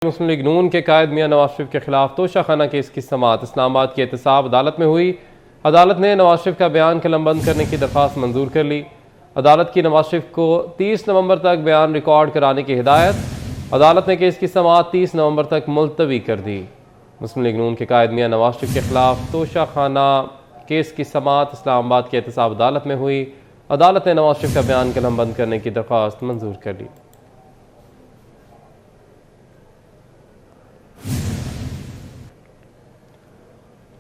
मुस्लिम league नून के कायद मियां नवाज शरीफ के खिलाफ तोशाखाना केस की समाअत इस्लामाबाद की एहतसाब अदालत में हुई। अदालत ने नवाज शरीफ का बयान कलमबंद करने की दरख्वास्त मंजूर कर ली। अदालत की नवाज शरीफ को 30 नवंबर तक बयान रिकॉर्ड कराने की हिदायत। अदालत ने केस की समाअत 30 नवंबर तक मुलतवी कर दी। मुस्लिम लीग नून के कायद मियां नवाज शरीफ के खिलाफ तोशाखाना केस की समाअत इस्लामाबाद की एहतसाब अदालत में हुई। अदालत ने नवाज शरीफ का बयान कलमबंद करने की दरख्वास्त मंजूर कर ली।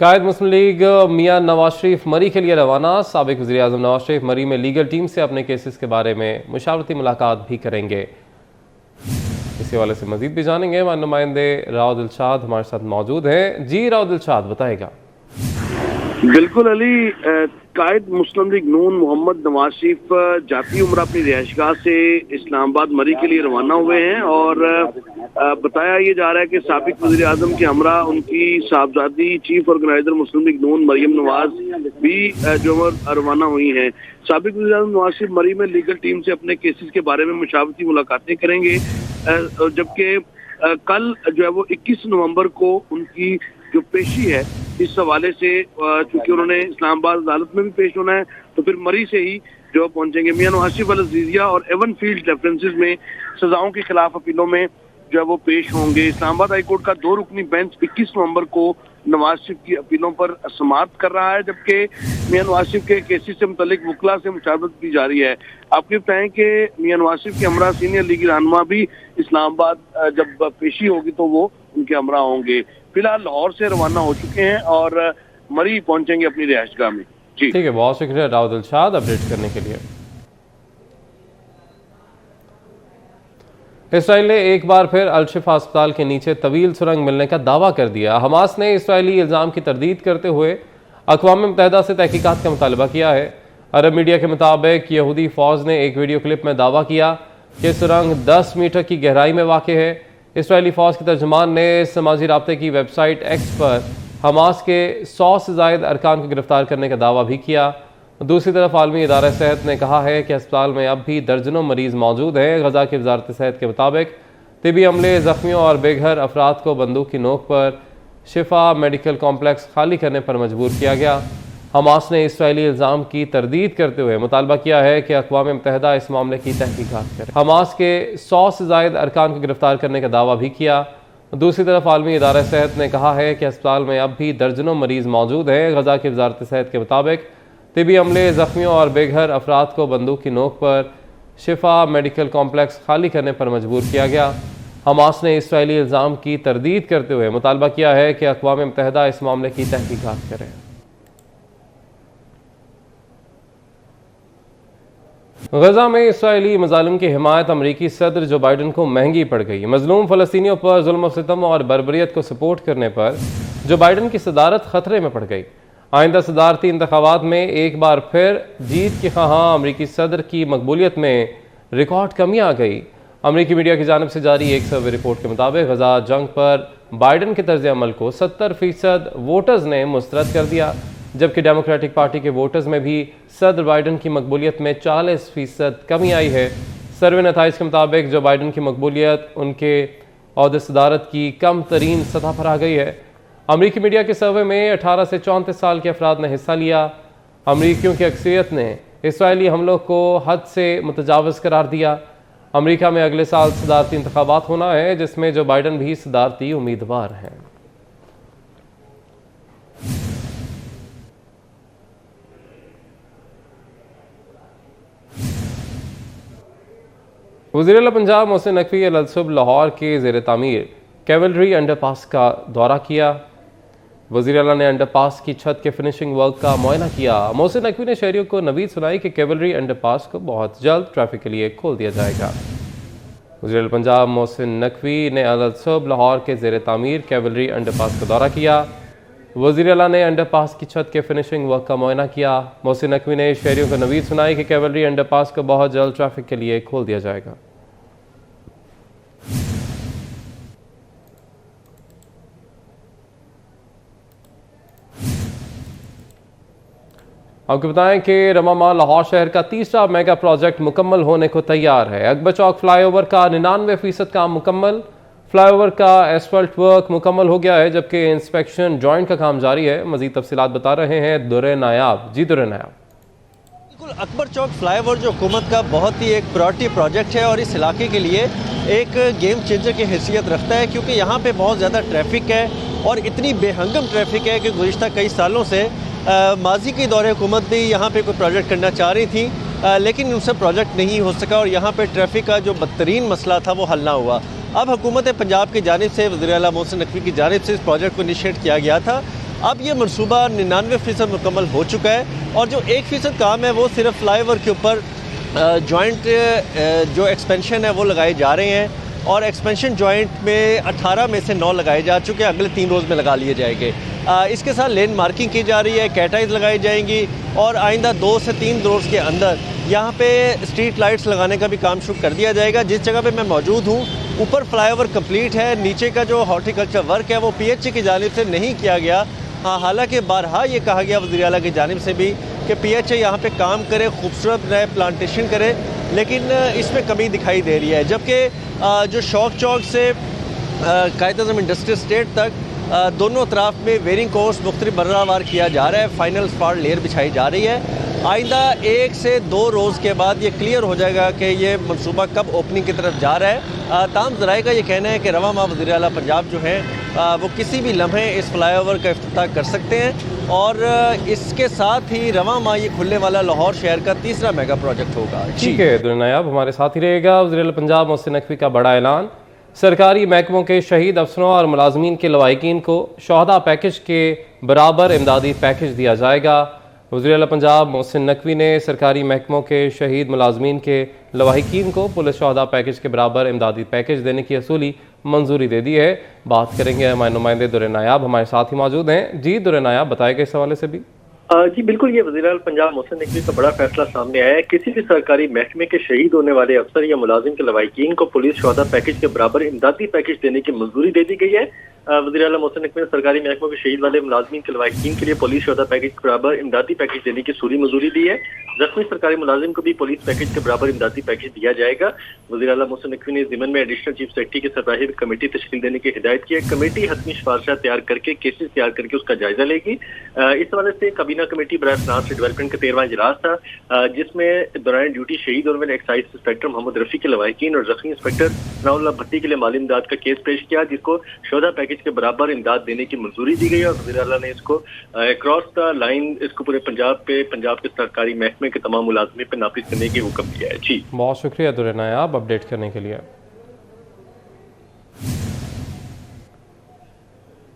कायद मुस्लिम लीग मियां नवाज शरीफ मरी के लिए रवाना। साबिक वज़ीर आज़म नवाज शरीफ मरी में लीगल टीम से अपने केसेस के बारे में मुशावरती मुलाकात भी करेंगे। इसी हवाले से मजीद भी जानेंगे। हमारे नुमाइंदे राव दिलशाद हमारे साथ मौजूद हैं। जी राव दिलशाद, बताएगा। बिल्कुल अली, कायद मुस्लिम लीग नून मोहम्मद नवाज शरीफ जाती उम्र अपनी रिहायशगाह से इस्लामाबाद मरी के लिए रवाना हुए हैं और बताया ये जा रहा है कि साबिक वज़ीर आज़म के हमरा उनकी साहबजादी चीफ ऑर्गेनाइजर मुस्लिम लीग नून मरियम नवाज भी जो रवाना हुई हैं। साबिक वज़ीर आज़म नवाज शरीफ मरी में लीगल टीम से अपने केसेस के बारे में मुशावरती मुलाकातें करेंगे, जबकि कल जो है वो 21 नवंबर को उनकी जो पेशी है इस हवाले से, चूंकि उन्होंने इस्लामाबाद अदालत में भी पेश होना है तो फिर मरी से ही जो पहुंचेंगे। मियां नवाज शरीफ अल-अज़ीज़िया और एवन फील्ड रेफरेंसेस में सजाओं के खिलाफ अपीलों में जो है वो पेश होंगे। इस्लामाबाद हाई कोर्ट का 2 रुकनी बेंच 21 नवंबर को नवाज शरीफ की अपीलों पर समाअत कर रहा है, जबकि मियां नवाज शरीफ के केसेस से मुतल्लिक वकला से मुशावरत की जा रही है। आपको बताएं कि मियां नवाज शरीफ के हमरा सीनियर लीगी रहनुमा भी इस्लामाबाद जब पेशी होगी तो वो उनके हमरा होंगे। फिलहाल लाहौर से रवाना हो चुके हैं और मरी पहुंचेंगे अपनी रिहायशगाह में। जी ठीक है, बहुत शुक्रिया राव दिलशाद अपडेट करने के लिए। इसराइल ने एक बार फिर अल-शिफा अस्पताल के नीचे तवील सुरंग मिलने का दावा कर दिया। हमास ने इसराइली इल्ज़ाम की तरदीद करते हुए अक़वाम मुत्तहिदा से तहकीकात का मुतालबा किया है। अरब मीडिया के मुताबिक यहूदी फ़ौज ने एक वीडियो क्लिप में दावा किया कि सुरंग 10 मीटर की गहराई में वाक़ है। इसराइली फ़ौज के तर्जुमान ने समाजी राब्ते की वेबसाइट एक्स पर हमास के 100 से ज़ायद अरकान को गिरफ्तार करने का दावा भी किया। दूसरी तरफ आलमी इदारा सेहत ने कहा है कि अस्पताल में अब भी दर्जनों मरीज़ मौजूद हैं। गजा की वजारत सेहत के मुताबिक तिबी अमले ज़ख्मियों और बेघर अफराद को बंदूक की नोक पर शिफा मेडिकल कॉम्प्लेक्स खाली करने पर मजबूर किया गया। हमास ने इसराइली इल्ज़ाम की तरदीद करते हुए मुतालबा किया है कि अक़वाम मुत्तहिदा इस मामले की तहकीकात करे। हमास के 100 से ज़ायद अरकान को गिरफ्तार करने का दावा भी किया। दूसरी तरफ आलमी इदारा सेहत ने कहा है कि अस्पताल में अब भी दर्जनों मरीज़ मौजूद हैं। गजा की वजारत सेहत के मुताबिक तिबी अमले ज़ख्मियों और बेघर अफराद को बंदूक की नोक पर शिफा मेडिकल कॉम्प्लेक्स खाली करने पर मजबूर किया गया। हमास ने इसराइली इल्ज़ाम की तरदीद करते हुए मुतालबा किया है कि अक़वाम मुत्तहिदा इस मामले की तहकीकात करे। गजा में इसराइली मज़ालिम की हिमायत अमरीकी सदर जो बाइडन को महंगी पड़ गई। मजलूम फ़लस्तीनियों पर जुल्म और सितम और बर्बरियत को सपोर्ट करने पर जो बाइडन की सदारत खतरे में पड़ गई। आइंदा सदारती इंतखाबात में एक बार फिर जीत के ख़्वाहां अमरीकी सदर की मकबूलियत में रिकॉर्ड कमी आ गई। अमरीकी मीडिया की जानिब से जारी एक सर्वे रिपोर्ट के मुताबिक गजा जंग पर बाइडन के तर्ज अमल को 70% वोटर्स ने मुस्तरद कर दिया, जबकि डेमोक्रेटिक पार्टी के वोटर्स में भी सदर बाइडन की मकबूलियत में 40% कमी आई है। सर्वे नताइज के मुताबिक जो बाइडन की मकबूलियत उनके ओहदे सदारत की कम तरीन सतह पर आ गई है। अमरीकी मीडिया के सर्वे में 18 से 34 साल के अफराद ने हिस्सा लिया। अमरीकियों की अक्सरियत ने इसराइली हमलों को हद से मुतजावज़ करार दिया। अमरीका में अगले साल सदारती इंतखाबात होना है, जिसमें जो बाइडन भी सदारती उम्मीदवार हैं। वज़ीर आला पंजाब मोहसिन नकवी अल-सुब लाहौर के ज़ेर तामीर कैवलरी अंडरपास का दौरा किया। वज़ीर आला ने अंडरपास की छत के फिनिशिंग वर्क का मुआयना किया। मोहसिन नकवी ने शहरियों को नवीद सुनाई कि कैवलरी अंडरपास को बहुत जल्द ट्रैफिक के लिए खोल दिया जाएगा। वज़ीर आला पंजाब मोहसिन नकवी ने अल-सुब लाहौर के ज़ेर तामीर कैवलरी अंडरपास का दौरा किया। वज़ीर आला ने अंडरपास की छत के फिनिशिंग वर्क का मुआयना किया। मोहसिन नकवी ने शहरियों को नवीद सुनाई कि कैवलरी अंडरपास को बहुत जल्द ट्रैफिक के लिए खोल दिया जाएगा। आपको बताएं कि रमामा लाहौर शहर का तीसरा मेगा प्रोजेक्ट मुकम्मल होने को तैयार है। अकबर चौक फ्लाईओवर का 99% काम मुकम्मल। फ्लाईओवर का एसफल्ट वर्क मुकम्मल हो गया है, जबकि इंस्पेक्शन जॉइंट का काम जारी है। मजीद तफसीलात बता रहे हैं दुर्रे नायाब। जी दुर्रे नायाब। बिल्कुल, अकबर चौक फ्लाईओवर जो हुकूमत का बहुत ही एक प्रायोरिटी प्रोजेक्ट है और इस इलाके के लिए एक गेम चेंजर की हैसियत रखता है, क्योंकि यहाँ पे बहुत ज़्यादा ट्रैफिक है और इतनी बेहंगम ट्रैफिक है कि गुज़िश्ता कई सालों से माजी के दौरे हुकूमत भी यहाँ पे कोई प्रोजेक्ट करना चाह रही थी, लेकिन उनसे प्रोजेक्ट नहीं हो सका और यहाँ पे ट्रैफिक का जो बदतरीन मसला था वो हल ना हुआ। अब हुकूमत पंजाब की जानिब से वज़ीर आला मोहसिन नकवी की जानिब से इस प्रोजेक्ट को इनिशिएट किया गया था। अब ये मनसूबा 99% मुकम्मल हो चुका है और जो 1% काम है वो सिर्फ फ्लाईओवर के ऊपर जॉइंट जो एक्सपेंशन है वो लगाए जा रहे हैं और एक्सपेंशन जॉइंट में 18 में से 9 लगाए जा चुके हैं, अगले 3 रोज़ में लगा लिए जाएंगे। इसके साथ लेन मार्किंग की जा रही है, कैटाइज लगाई जाएंगी और आइंदा 2 से 3 रोज़ के अंदर यहाँ पे स्ट्रीट लाइट्स लगाने का भी काम शुरू कर दिया जाएगा। जिस जगह पे मैं मौजूद हूँ ऊपर फ्लाईओवर कंप्लीट है, नीचे का जो हॉर्टिकल्चर वर्क है वो PHE की जानिब से नहीं किया गया। हाँ, हालांकि बारहा ये कहा गया वज़ीर आला की जानिब से भी कि PHE यहाँ पे काम करे, खूबसूरत नए प्लांटेशन करे, लेकिन इसमें कमी दिखाई दे रही है। जबकि जो शौक चौक से कायद-ए-आज़म इंडस्ट्रियल स्टेट तक दोनों तरफ में वेयरिंग कोर्स मुख्तलिफ बर्रावार किया जा रहा है, फाइनल स्पार लेयर बिछाई जा रही है। आइंदा 1 से 2 रोज़ के बाद ये क्लियर हो जाएगा कि ये मनसूबा कब ओपनिंग की तरफ जा रहा है। ताम ज़राए का ये कहना है कि रवा माह वज़ीर आला पंजाब जो है वो किसी भी लम्हे इस फ्लाईओवर का इफ्तिताह कर सकते हैं और इसके साथ ही रवा माह ये खुलने वाला लाहौर शहर का तीसरा मेगा प्रोजेक्ट होगा। ठीक है दुर्रे नायाब, हमारे साथ ही रहेगा। वज़ीर आला पंजाब मोहसिन नकवी का बड़ा ऐलान, सरकारी महकमों के शहीद अफसरों और मुलाजमीन के लवाहिकीन को शोहदा पैकेज के बराबर इमदादी पैकेज दिया जाएगा। वज़ीर आला पंजाब मोहसिन नकवी ने सरकारी महकमों के शहीद मुलाजमीन के लवाहिकीन को पुलिस शोहदा पैकेज के बराबर इमदादी पैकेज देने की असूली मंजूरी दे दी है। बात करेंगे हमारे नुमाइंदे दुर्रे नायाब हमारे साथ ही मौजूद हैं। जी दुर्रे नायाब, बताएगा इस हवाले से भी। जी बिल्कुल, ये वज़ीर आला पंजाब मोहसिन नकवी का बड़ा फैसला सामने आया है। किसी भी सरकारी महकमे के शहीद होने वाले अफसर या मुलाजिम के लवाहिकीन को पुलिस शोहदा पैकेज के बराबर इमदादी पैकेज देने की मंजूरी दे दी गई है। वज़ीर आला मोहसिन नकवी ने सरकारी महकमों के शहीद वाले मुलाजिमीन के लवाहिकीन के लिए पुलिस शोहदा पैकेज के बराबर इमदादी पैकेज देने की सूरी मंजूरी दी है। जख्मी सरकारी मुलाजिम को भी पुलिस पैकेज के बराबर इमदादी पैकेज दिया जाएगा। वज़ीर आला मोहसिन नकवी ने ज़िमन में एडिशनल चीफ सेक्रेटरी की सरबराही में कमेटी तश्कील देने की हिदायत की है। कमेटी हतमी सिफारिशात तैयार करके केसेस तैयार करके उसका जायजा लेगी। इस हवाले से काबीना कमेटी बराए फिनांस डेवलपमेंट का 13वां इजलास था, जिसमें दौरान ड्यूटी शहीद होने वाले एक्साइज इंस्पेक्टर मोहम्मद रफी के लवाहिकीन और जख्मी इंस्पेक्टर सनाउल्लाह भट्टी के लिए माली इमदाद का केस पेश किया, जिसको शोहदा पैकेज के बराबर इमदाद देने की मंजूरी दी गई और वज़ीर आला ने इसको अक्रॉस द लाइन इसको पूरे पंजाब के सरकारी महकमे के तमाम मुलाजमी पे नाफिज करने की हुक्म दिया है। जी बहुत शुक्रिया दुर्रे नायाब अपडेट करने के लिए।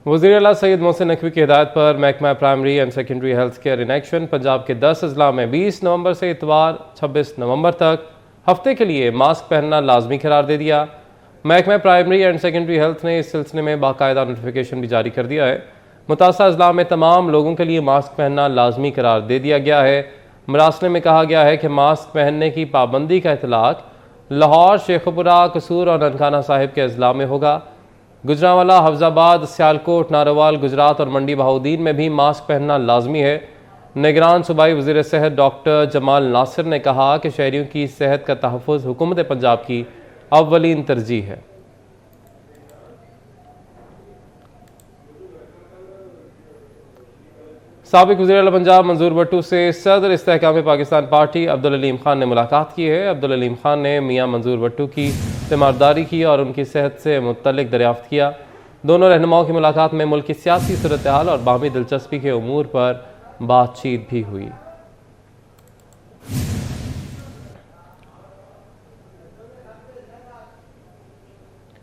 वज़ीर आला सैयद मोहसिन नकवी की हिदायत पर महकमा primary and secondary health care in action Punjab के 10 अजला में 20 नवंबर से इतवार 26 नवंबर तक हफ्ते के लिए मास्क पहनना लाजमी करार दे दिया। महकमा प्राइमरी एंड सेकेंडरी हेल्थ ने इस सिलसिले में बाकायदा नोटिफिकेशन भी जारी कर दिया है। मुतासर अजला में तमाम लोगों के लिए मास्क पहनना लाजमी करार दे दिया गया है। मरासले में कहा गया है कि मास्क पहनने की पाबंदी का इतलाक लाहौर, शेखुपुरा, कसूर और ननकाना साहिब के अजला में होगा। गुजरांवाला, हफ्जाबाद, सियालकोट, नारोवाल, गुजरात और मंडी बहाउद्दीन में भी मास्क पहनना लाजमी है। निगरान सूबाई वज़ीर सेहत डॉक्टर जमाल नासिर ने कहा कि शहरियों की सेहत का तहफ़्फ़ुज़ हुकूमत पंजाब की अव्वलीन तरजीह है। साबिक वज़ीर आला पंजाब मंजूर भट्टू से सदर इस्तेहकाम पाकिस्तान पार्टी अब्दुल अलीम खान ने मुलाकात की है। अब्दुल अलीम खान ने मियाँ मंजूर भट्टू की तीमारदारी की और उनकी सेहत से मुतल्लिक दरियाफ्त किया। दोनों रहनुमाओं की मुलाकात में मुल्क की सियासी सूरत हाल और बाहमी दिलचस्पी के उमूर पर बातचीत भी हुई।